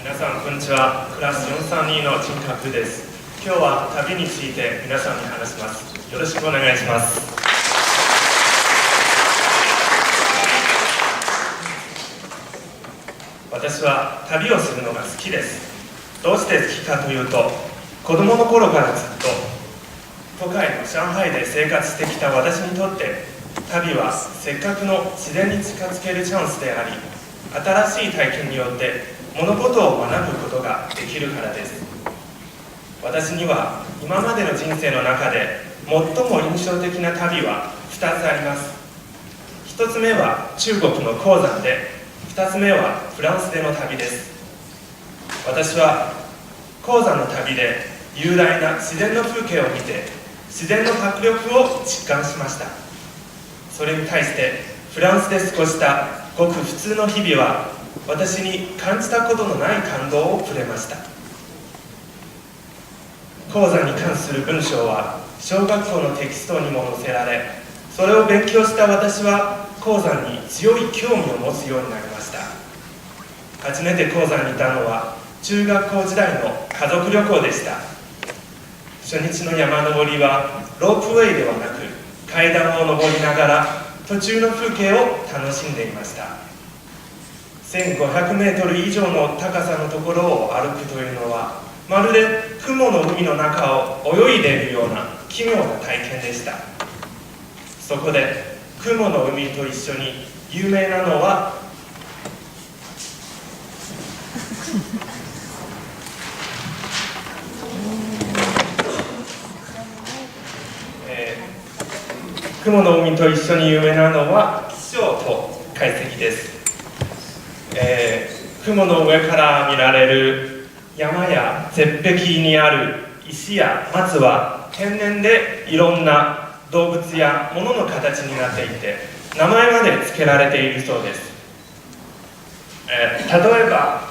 皆さんこんにちは。クラス432の陳格です。今日は旅について皆さんに話します。よろしくお願いします。私は旅をするのが好きです。どうして好きかというと、子供の頃からずっと都会の上海で生活してきた私にとって、旅はせっかくの自然に近づけるチャンスであり、新しい体験によって物事を学ぶことができるからです。私には今までの人生の中で最も印象的な旅は2つあります。1つ目は中国の黄山で、2つ目はフランスでの旅です。私は黄山の旅で雄大な自然の風景を見て、自然の迫力を実感しました。それに対してフランスで過ごしたごく普通の日々は、私に感じたことのない感動をくれました。黄山に関する文章は小学校のテキストにも載せられ、それを勉強した私は黄山に強い興味を持つようになりました。初めて黄山にいたのは中学校時代の家族旅行でした。初日の山登りはロープウェイではなく、階段を登りながら途中の風景を楽しんでいました。1500メートル以上の高さのところを歩くというのは、まるで雲の海の中を泳いでいるような奇妙な体験でした。そこで雲の海と一緒に有名なのは雲の海と一緒に有名なのは気象と解析です。雲の上から見られる山や絶壁にある石や松は天然でいろんな動物や物の形になっていて、名前まで付けられているそうです。例えば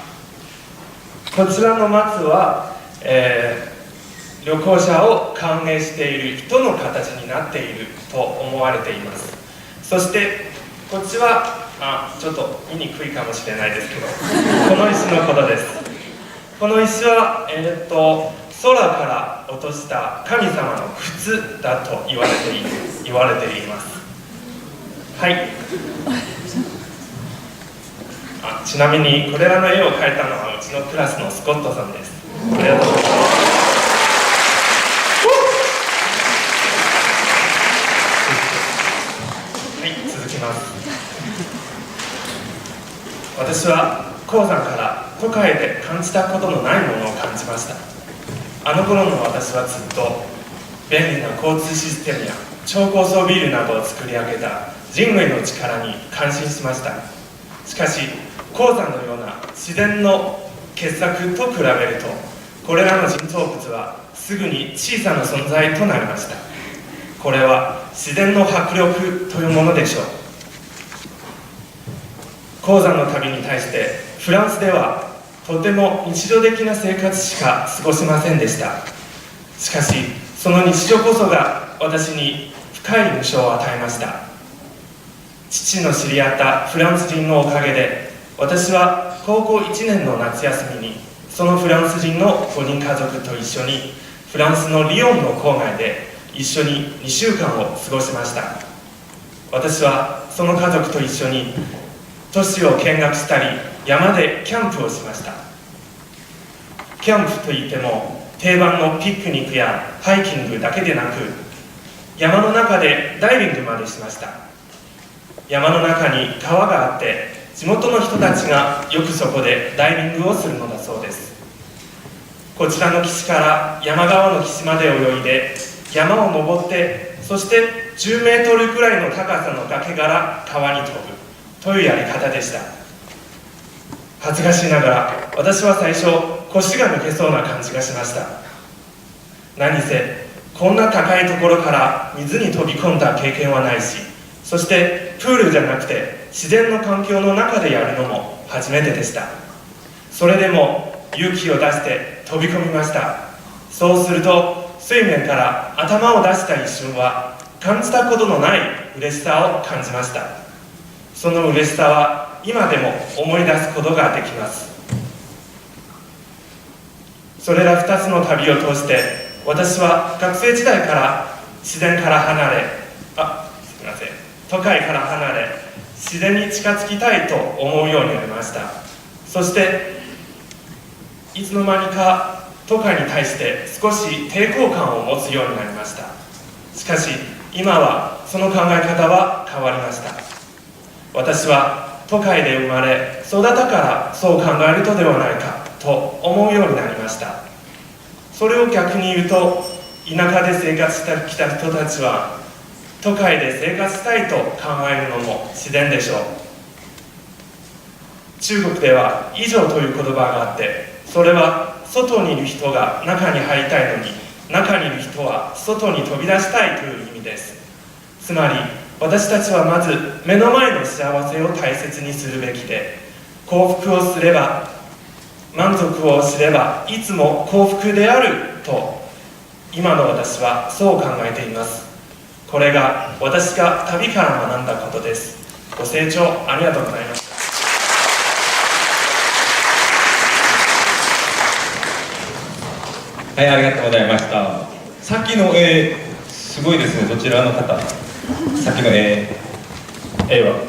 こちらの松は、旅行者を歓迎している人の形になっていると思われています。そしてこっちはちょっと見にくいかもしれないですけど、この石のことです。この石は、空から落とした神様の靴だと言われています。はい。ちなみにこれらの絵を描いたのはうちのクラスのスコットさんです。ありがとうございます。はい、続きます。私は黄山から都会で感じたことのないものを感じました。あの頃の私はずっと便利な交通システムや超高層ビルなどを作り上げた人類の力に感心しました。しかし黄山のような自然の傑作と比べると、これらの人造物はすぐに小さな存在となりました。これは自然の迫力というものでしょう。黄山の旅に対してフランスではとても日常的な生活しか過ごせませんでした。しかしその日常こそが私に深い印象を与えました。父の知り合ったフランス人のおかげで、私は高校1年の夏休みにそのフランス人の5人家族と一緒にフランスのリヨンの郊外で一緒に2週間を過ごしました。私はその家族と一緒に都市を見学したり、山でキャンプをしました。キャンプといっても定番のピクニックやハイキングだけでなく、山の中でダイビングまでしました。山の中に川があって、地元の人たちがよくそこでダイビングをするのだそうです。こちらの岸から山側の岸まで泳いで、山を登って、そして10メートルくらいの高さの崖から川に飛ぶというやり方でした。恥ずかしながら私は最初腰が抜けそうな感じがしました。何せこんな高いところから水に飛び込んだ経験はないし、そしてプールじゃなくて自然の環境の中でやるのも初めてでした。それでも勇気を出して飛び込みました。そうすると水面から頭を出した一瞬は感じたことのない嬉しさを感じました。その嬉しさは今でも思い出すことができます。それら2つの旅を通して、私は学生時代から自然から離れ、すみません、都会から離れ、自然に近づきたいと思うようになりました。そしていつの間にか都会に対して少し抵抗感を持つようになりました。しかし今はその考え方は変わりました。私は都会で生まれ育ったからそう考えるとではないかと思うようになりました。それを逆に言うと、田舎で生活してきた人たちは都会で生活したいと考えるのも自然でしょう。中国では異常という言葉があって、それは外にいる人が中に入りたいのに、中にいる人は外に飛び出したいという意味です。つまり私たちはまず目の前の幸せを大切にするべきで、幸福をすれば、満足をすればいつも幸福であると今の私はそう考えています。これが私が旅から学んだことです。ご清聴ありがとうございました。はい、ありがとうございました。さっきの絵、すごいですね。どちらの方？さっきの絵は